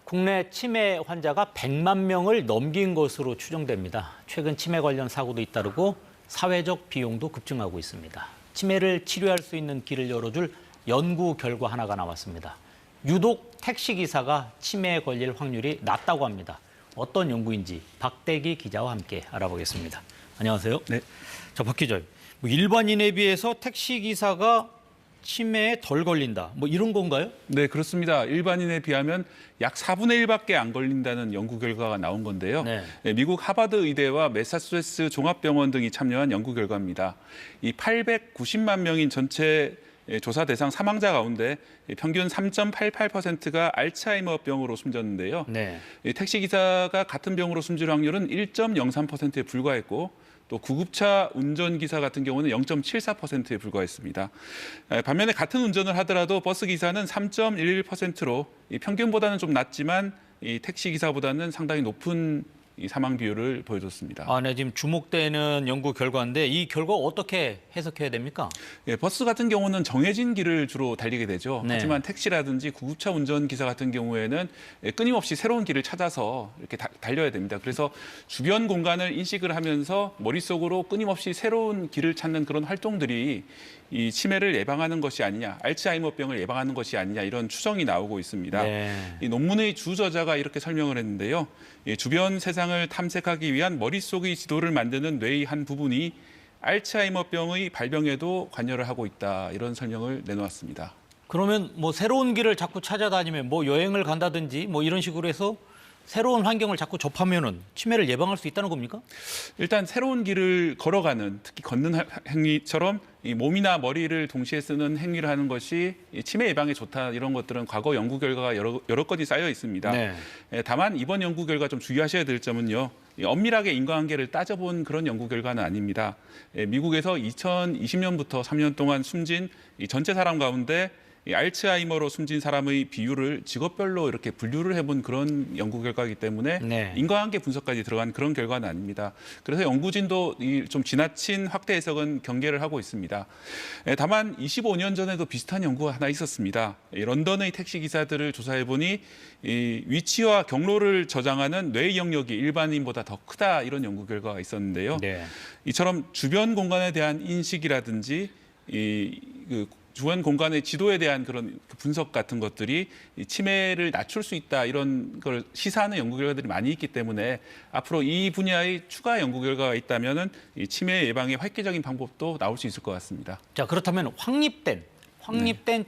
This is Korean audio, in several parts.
국내 치매 환자가 100만 명을 넘긴 것으로 추정됩니다. 최근 치매 관련 사고도 잇따르고 사회적 비용도 급증하고 있습니다. 치매를 치료할 수 있는 길을 열어줄 연구 결과 하나가 나왔습니다. 유독 택시기사가 치매에 걸릴 확률이 낮다고 합니다. 어떤 연구인지 박대기 기자와 함께 알아보겠습니다. 안녕하세요. 네. 자, 박 기자, 일반인에 비해서 택시기사가 치매에 덜 걸린다, 이런 건가요? 네, 그렇습니다. 일반인에 비하면 약 4분의 1밖에 안 걸린다는 연구 결과가 나온 건데요. 네. 미국 하버드 의대와 매사추세츠 종합병원 등이 참여한 연구 결과입니다. 이 890만 명인 전체 조사 대상 사망자 가운데 평균 3.88%가 알츠하이머병으로 숨졌는데요. 네. 택시기사가 같은 병으로 숨질 확률은 1.03%에 불과했고 또 구급차 운전기사 같은 경우는 0.74%에 불과했습니다. 반면에 같은 운전을 하더라도 버스기사는 3.11%로 평균보다는 좀 낮지만 이 택시기사보다는 상당히 높은 이 사망 비율을 보여줬습니다. 네, 지금 주목되는 연구 결과인데 이 결과 어떻게 해석해야 됩니까? 버스 같은 경우는 정해진 길을 주로 달리게 되죠. 네. 하지만 택시라든지 구급차 운전기사 같은 경우에는 끊임없이 새로운 길을 찾아서 이렇게 달려야 됩니다. 그래서 주변 공간을 인식을 하면서 머릿속으로 끊임없이 새로운 길을 찾는 그런 활동들이 이 치매를 예방하는 것이 아니냐, 알츠하이머병을 예방하는 것이 아니냐 이런 추정이 나오고 있습니다. 네. 이 논문의 주저자가 이렇게 설명을 했는데요. 주변 세상을 탐색하기 위한 머릿속의 지도를 만드는 뇌의 한 부분이 알츠하이머병의 발병에도 관여를 하고 있다, 이런 설명을 내놓았습니다. 그러면 새로운 길을 자꾸 찾아다니면 여행을 간다든지 이런 식으로 해서 새로운 환경을 자꾸 접하면은 치매를 예방할 수 있다는 겁니까? 일단 새로운 길을 걸어가는, 특히 걷는 행위처럼 이 몸이나 머리를 동시에 쓰는 행위를 하는 것이 치매 예방에 좋다, 이런 것들은 과거 연구 결과가 여러 건이 쌓여 있습니다. 네. 다만 이번 연구 결과 좀 주의하셔야 될 점은요. 엄밀하게 인과관계를 따져본 그런 연구 결과는 아닙니다. 미국에서 2020년부터 3년 동안 숨진 이 전체 사람 가운데 이 알츠하이머로 숨진 사람의 비율을 직업별로 이렇게 분류를 해본 그런 연구 결과이기 때문에 네. 인과관계 분석까지 들어간 그런 결과는 아닙니다. 그래서 연구진도 좀 지나친 확대 해석은 경계를 하고 있습니다. 다만 25년 전에도 비슷한 연구가 하나 있었습니다. 런던의 택시 기사들을 조사해 보니 이 위치와 경로를 저장하는 뇌의 영역이 일반인보다 더 크다, 이런 연구 결과가 있었는데요. 네. 이처럼 주변 공간에 대한 인식이라든지 주변 공간의 지도에 대한 그런 분석 같은 것들이 치매를 낮출 수 있다, 이런 걸 시사하는 연구 결과들이 많이 있기 때문에 앞으로 이 분야의 추가 연구 결과가 있다면은 이 치매 예방의 획기적인 방법도 나올 수 있을 것 같습니다. 자, 그렇다면 확립된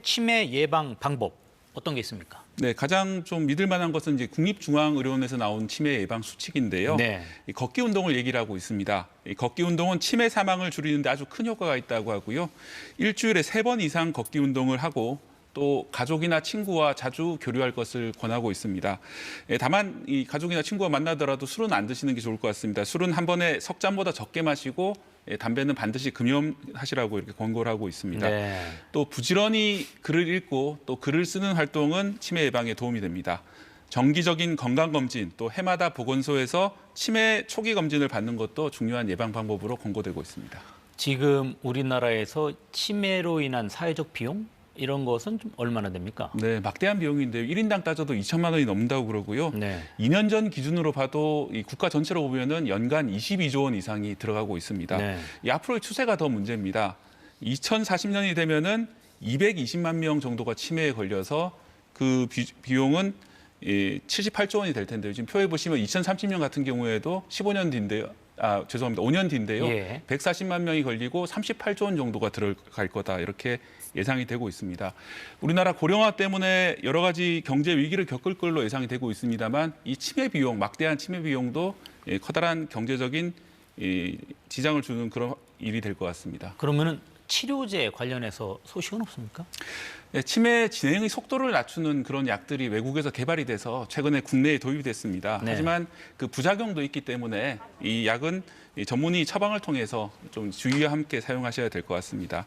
치매 예방 방법 어떤 게 있습니까? 네, 가장 좀 믿을 만한 것은 이제 국립중앙의료원에서 나온 치매 예방 수칙인데요. 네. 이 걷기 운동을 얘기를 하고 있습니다. 이 걷기 운동은 치매 사망을 줄이는 데 아주 큰 효과가 있다고 하고요. 일주일에 3번 이상 걷기 운동을 하고 또 가족이나 친구와 자주 교류할 것을 권하고 있습니다. 다만 이 가족이나 친구와 만나더라도 술은 안 드시는 게 좋을 것 같습니다. 술은 한 번에 석 잔보다 적게 마시고 담배는 반드시 금연하시라고 이렇게 권고를 하고 있습니다. 네. 또 부지런히 글을 읽고 또 글을 쓰는 활동은 치매 예방에 도움이 됩니다. 정기적인 건강검진, 또 해마다 보건소에서 치매 초기 검진을 받는 것도 중요한 예방 방법으로 권고되고 있습니다. 지금 우리나라에서 치매로 인한 사회적 비용 이런 것은 좀 얼마나 됩니까? 네, 막대한 비용인데요. 1인당 따져도 2천만 원이 넘는다고 그러고요. 네. 2년 전 기준으로 봐도 이 국가 전체로 보면은 연간 22조 원 이상이 들어가고 있습니다. 네. 이 앞으로의 추세가 더 문제입니다. 2040년이 되면은 220만 명 정도가 치매에 걸려서 그 비용은 78조 원이 될 텐데요. 지금 표에 보시면 2030년 같은 경우에도 15년 뒤인데요. 죄송합니다. 5년 뒤인데요. 예. 140만 명이 걸리고 38조 원 정도가 들어갈 거다, 이렇게 예상이 되고 있습니다. 우리나라 고령화 때문에 여러 가지 경제 위기를 겪을 걸로 예상이 되고 있습니다만 이 치매 비용, 막대한 치매 비용도 커다란 경제적인 지장을 주는 그런 일이 될 것 같습니다. 그러면은 치료제 관련해서 소식은 없습니까? 치매 진행의 속도를 낮추는 그런 약들이 외국에서 개발이 돼서 최근에 국내에 도입이 됐습니다. 네. 하지만 그 부작용도 있기 때문에 이 약은 전문의 처방을 통해서 좀 주의와 함께 사용하셔야 될 것 같습니다.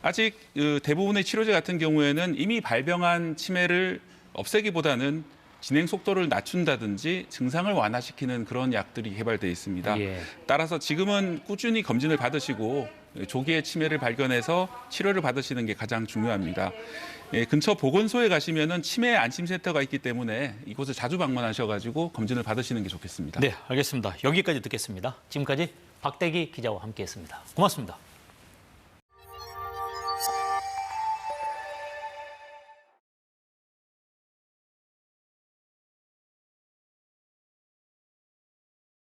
아직 대부분의 치료제 같은 경우에는 이미 발병한 치매를 없애기보다는 진행 속도를 낮춘다든지 증상을 완화시키는 그런 약들이 개발돼 있습니다. 예. 따라서 지금은 꾸준히 검진을 받으시고 조기에 치매를 발견해서 치료를 받으시는 게 가장 중요합니다. 근처 보건소에 가시면은 치매 안심센터가 있기 때문에 이곳을 자주 방문하셔가지고 검진을 받으시는 게 좋겠습니다. 네, 알겠습니다. 여기까지 듣겠습니다. 지금까지 박대기 기자와 함께했습니다. 고맙습니다.